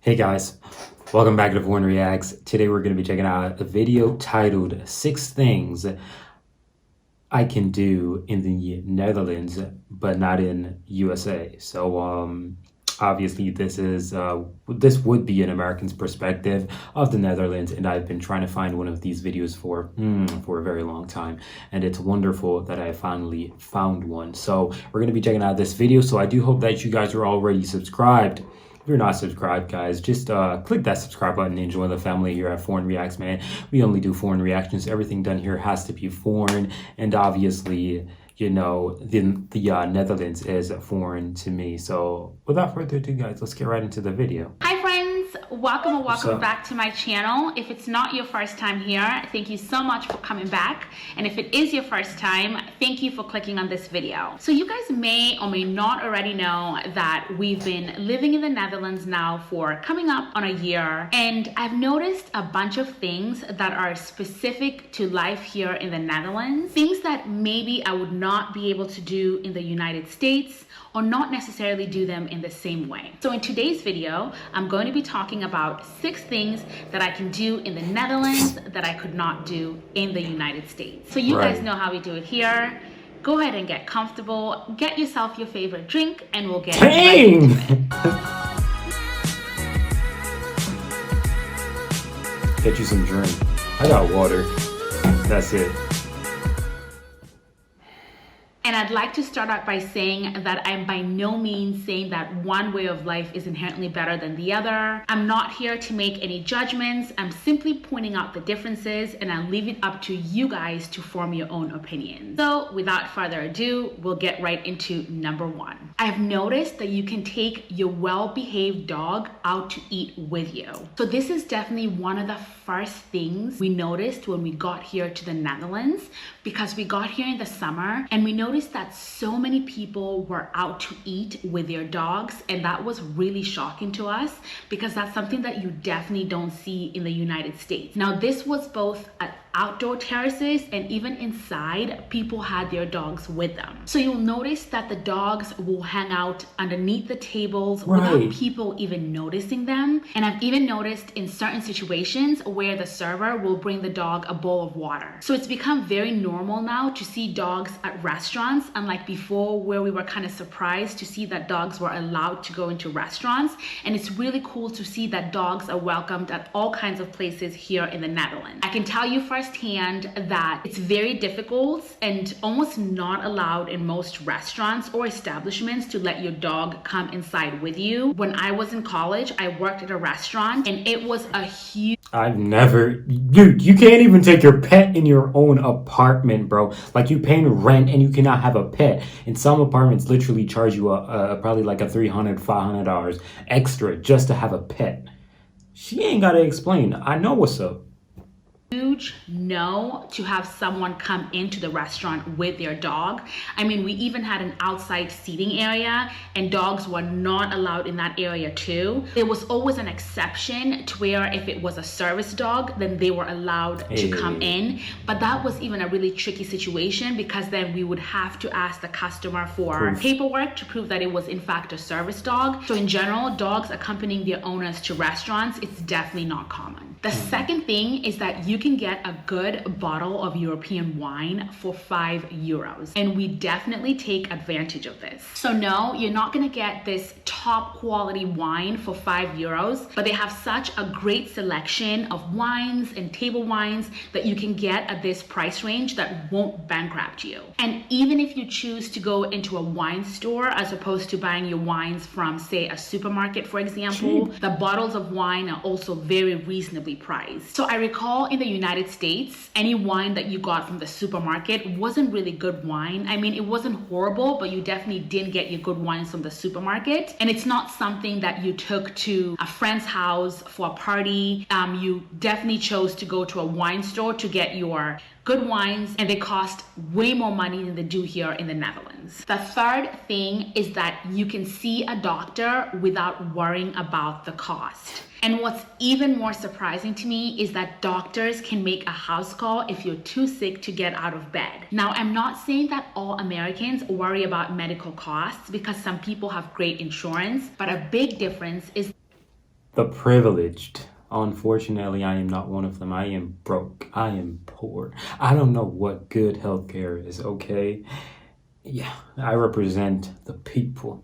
Hey guys, welcome back to Foreign Reacts. Today we're going to be checking out a video titled 6 Things I Can Do in the Netherlands but not in USA. So obviously this would be an American's perspective of the Netherlands, and I've been trying to find one of these videos for a very long time, and it's wonderful that I finally found one. So we're going to be checking out this video, so I do hope that you guys are already subscribed. If you're not subscribed, guys, just click that subscribe button and join the family here at Foreign Reacts, man. We only do foreign reactions. Everything done here has to be foreign, and obviously, you know, the Netherlands is foreign to me. So without further ado, guys, let's get right into the video. Hi friends, welcome back to my channel. If it's not your first time here, thank you so much for coming back. And if it is your first time, thank you for clicking on this video. So you guys may or may not already know that we've been living in the Netherlands now for coming up on a year. And I've noticed a bunch of things that are specific to life here in the Netherlands. Things that maybe I would not be able to do in the United States, or not necessarily do them in the same way. So in today's video, I'm going to be talking about 6 things that I can do in the Netherlands that I could not do in the United States. So you guys know how we do it here. Go ahead and get comfortable, get yourself your favorite drink, and we'll get right into it. Get you some drink. I got water. That's it. And I'd like to start out by saying that I'm by no means saying that one way of life is inherently better than the other. I'm not here to make any judgments. I'm simply pointing out the differences, and I'll leave it up to you guys to form your own opinions. So without further ado, we'll get right into number 1. I've noticed that you can take your well-behaved dog out to eat with you. So this is definitely one of the first things we noticed when we got here to the Netherlands, because we got here in the summer and we noticed that so many people were out to eat with their dogs, and that was really shocking to us because that's something that you definitely don't see in the United States. Now this was both at outdoor terraces, and even inside, people had their dogs with them. So you'll notice that the dogs will hang out underneath the tables without people even noticing them. And I've even noticed in certain situations where the server will bring the dog a bowl of water. So it's become very normal now to see dogs at restaurants, unlike before where we were kind of surprised to see that dogs were allowed to go into restaurants. And it's really cool to see that dogs are welcomed at all kinds of places here in the Netherlands. I can tell you firsthand that it's very difficult and almost not allowed in most restaurants or establishments to let your dog come inside with you. When I was in college, I worked at a restaurant, and it was a huge... Dude, you can't even take your pet in your own apartment, bro. Like, you paying rent and you cannot have a pet. And some apartments literally charge you probably like a $300, $500 extra just to have a pet. She ain't gotta explain. I know what's up. Huge no to have someone come into the restaurant with their dog. I mean, we even had an outside seating area, and dogs were not allowed in that area too. There was always an exception to where if it was a service dog, then they were allowed to come in. But that was even a really tricky situation, because then we would have to ask the customer for paperwork to prove that it was in fact a service dog. So in general, dogs accompanying their owners to restaurants, it's definitely not common. The second thing is that you can get a good bottle of European wine for €5, and we definitely take advantage of this. So no, you're not gonna get this top quality wine for €5, but they have such a great selection of wines and table wines that you can get at this price range that won't bankrupt you. And even if you choose to go into a wine store as opposed to buying your wines from, say, a supermarket, for example, the bottles of wine are also very reasonably priced. So I recall in the United States, any wine that you got from the supermarket wasn't really good wine. I mean, it wasn't horrible, but you definitely didn't get your good wines from the supermarket. And it's not something that you took to a friend's house for a party. You definitely chose to go to a wine store to get your good wines, and they cost way more money than they do here in the Netherlands. The third thing is that you can see a doctor without worrying about the cost. And what's even more surprising to me is that doctors can make a house call if you're too sick to get out of bed. Now, I'm not saying that all Americans worry about medical costs, because some people have great insurance, but a big difference is The privileged. Unfortunately, I am not one of them. I am broke. I am poor. I don't know what good healthcare is, okay? Yeah, I represent the people.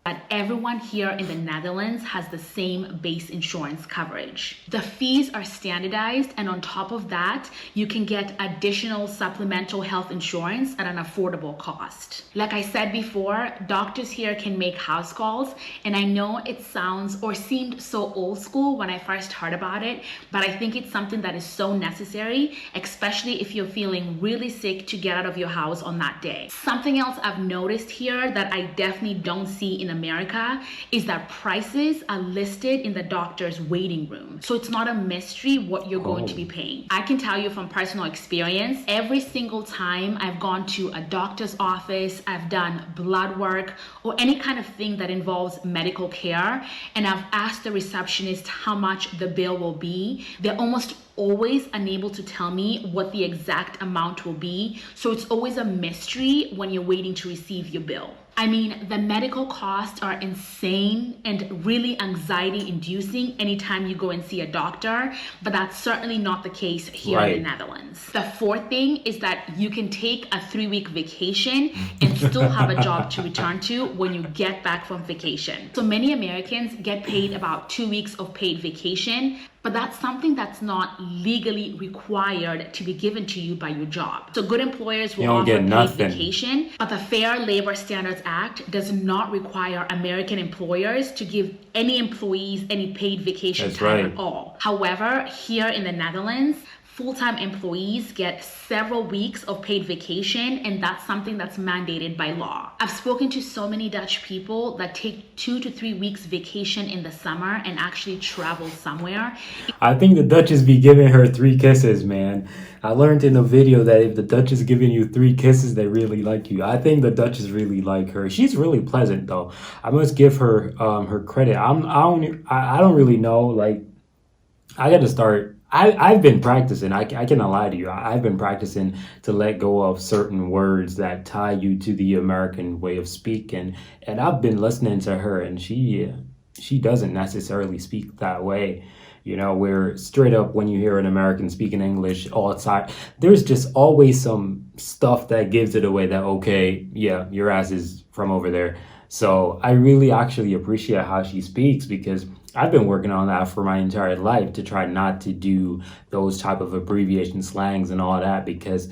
That everyone here in the Netherlands has the same base insurance coverage. The fees are standardized, and on top of that, you can get additional supplemental health insurance at an affordable cost. Like I said before, doctors here can make house calls, and I know it sounds or seemed so old school when I first heard about it, but I think it's something that is so necessary, especially if you're feeling really sick to get out of your house on that day. Something else I've noticed here that I definitely don't see in America is that prices are listed in the doctor's waiting room. So it's not a mystery what you're going to be paying. I can tell you from personal experience, every single time I've gone to a doctor's office, I've done blood work or any kind of thing that involves medical care, and I've asked the receptionist how much the bill will be, they're almost always unable to tell me what the exact amount will be. So it's always a mystery when you're waiting to receive your bill. I mean, the medical costs are insane and really anxiety inducing anytime you go and see a doctor, but that's certainly not the case here in the Netherlands. The fourth thing is that you can take a 3-week vacation and still have a job to return to when you get back from vacation. So many Americans get paid about 2 weeks of paid vacation, but that's something that's not legally required to be given to you by your job. So good employers will offer paid vacation, but the Fair Labor Standards Act does not require American employers to give any employees any paid vacation time at all. However, here in the Netherlands, full-time employees get several weeks of paid vacation, and that's something that's mandated by law. I've spoken to so many Dutch people that take 2 to 3 weeks vacation in the summer and actually travel somewhere. I think the Dutch is be giving her 3 kisses, man. I learned in a video that if the Dutch is giving you 3 kisses, they really like you. I think the Dutch is really like her. She's really pleasant, though. I must give her her credit. I don't really know. Like, I got to start. I've been practicing. I cannot lie to you. I've been practicing to let go of certain words that tie you to the American way of speaking. And I've been listening to her, and she doesn't necessarily speak that way. You know, where straight up when you hear an American speaking English all the time, there's just always some stuff that gives it away that, okay, yeah, your ass is from over there. So I really actually appreciate how she speaks because I've been working on that for my entire life to try not to do those type of abbreviation slangs and all that because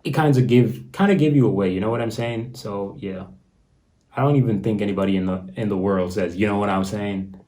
it kind of give you away. You know what I'm saying? So yeah, I don't even think anybody in the world says, you know what I'm saying,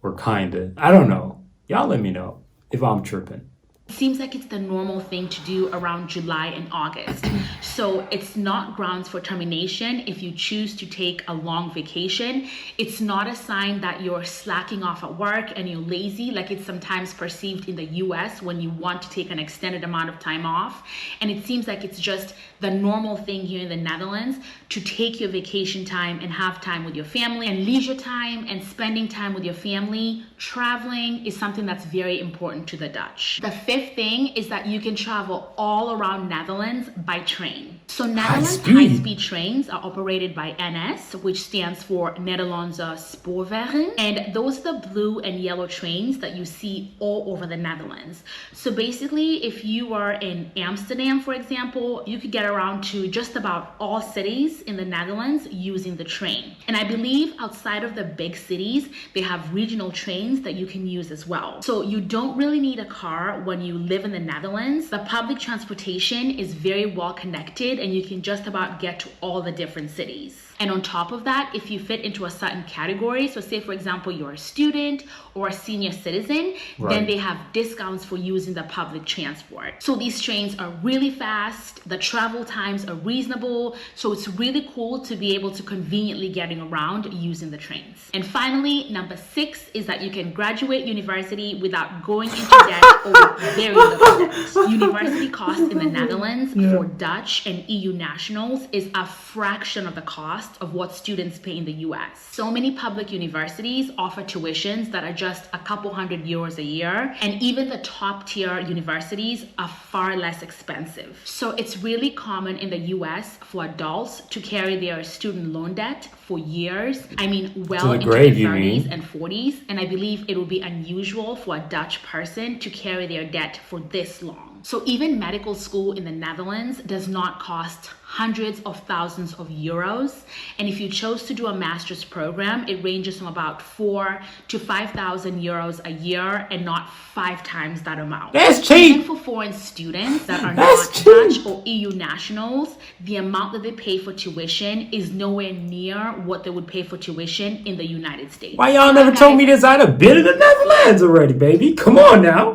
or kinda. I don't know. Y'all let me know if I'm tripping. It seems like it's the normal thing to do around July and August. So it's not grounds for termination if you choose to take a long vacation. It's not a sign that you're slacking off at work and you're lazy like it's sometimes perceived in the US when you want to take an extended amount of time off. And it seems like it's just the normal thing here in the Netherlands to take your vacation time and have time with your family, and leisure time and spending time with your family. Traveling is something that's very important to the Dutch. The fifth thing is that you can travel all around Netherlands by train. So Netherlands high-speed trains are operated by NS, which stands for Nederlandse Spoorwegen, and those are the blue and yellow trains that you see all over the Netherlands. So basically, if you are in Amsterdam, for example, you could get around to just about all cities in the Netherlands using the train. And I believe outside of the big cities, they have regional trains that you can use as well. So you don't really need a car when you live in the Netherlands. The public transportation is very well connected and you can just about get to all the different cities. And on top of that, if you fit into a certain category, so say for example, you're a student or a senior citizen, then they have discounts for using the public transport. So these trains are really fast, the travel times are reasonable, so it's really cool to be able to conveniently getting around using the trains. And finally, number 6 is that you can graduate university without going into debt or with very little debt. University costs in the Netherlands for Dutch and EU nationals is a fraction of the cost cost of what students pay in the US. So many public universities offer tuitions that are just a couple €100 a year, and even the top tier universities are far less expensive. So it's really common in the US for adults to carry their student loan debt for years. I mean, well into their 30s and 40s. And I believe it will be unusual for a Dutch person to carry their debt for this long. So even medical school in the Netherlands does not cost hundreds of thousands of euros. And if you chose to do a master's program, it ranges from about 4,000 to 5,000 euros a year and not 5 times that amount. That's cheap. Even for foreign students that are not Dutch or EU nationals, the amount that they pay for tuition is nowhere near what they would pay for tuition in the United States. Why y'all never told me this? I'd have been in the Netherlands already, baby. Come on now.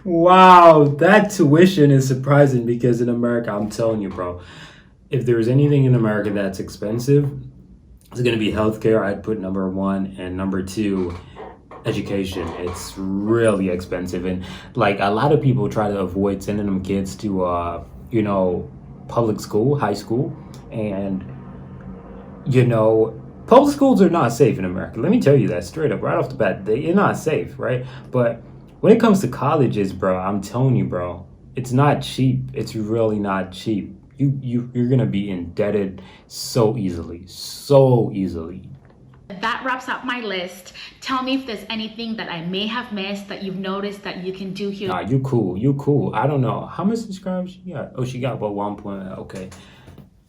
Wow, that tuition is surprising because in America, I'm telling you, bro, if there's anything in America that's expensive, it's going to be healthcare. I'd put number 1, and number 2, education. It's really expensive. And like a lot of people try to avoid sending them kids to, public school, high school. And, public schools are not safe in America. Let me tell you that straight up, right off the bat. They're not safe, right? But when it comes to colleges, bro, I'm telling you, bro, it's not cheap. It's really not cheap. You're gonna be indebted so easily. That wraps up my list. Tell me if there's anything that I may have missed that you've noticed that you can do here. Nah, you cool. I don't know how many subscribers she got. Oh, she got about 1 point. Okay,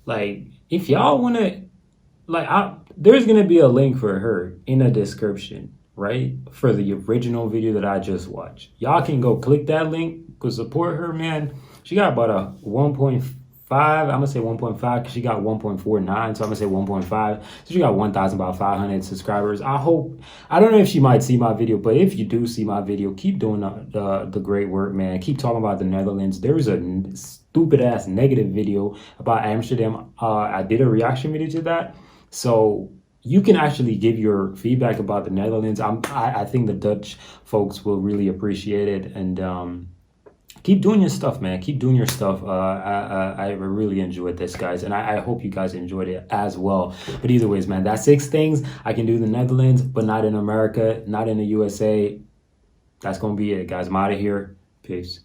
like if y'all wanna, there's gonna be a link for her in the description, right? For the original video that I just watched. Y'all can go click that link, go support her, man. She got about a 1.5, I'm gonna say 1.5 because she got 1.49, so I'm gonna say 1.5. So she got 1,500 subscribers. I don't know if she might see my video, but if you do see my video, keep doing the great work, man. Keep talking about the Netherlands. There was a stupid ass negative video about Amsterdam. I did a reaction video to that. So you can actually give your feedback about the Netherlands. I think the Dutch folks will really appreciate it. And keep doing your stuff, man. Keep doing your stuff. I really enjoyed this, guys. And I hope you guys enjoyed it as well. But either ways, man, that's 6 things I can do in the Netherlands, but not in America, not in the USA. That's going to be it, guys. I'm out of here. Peace.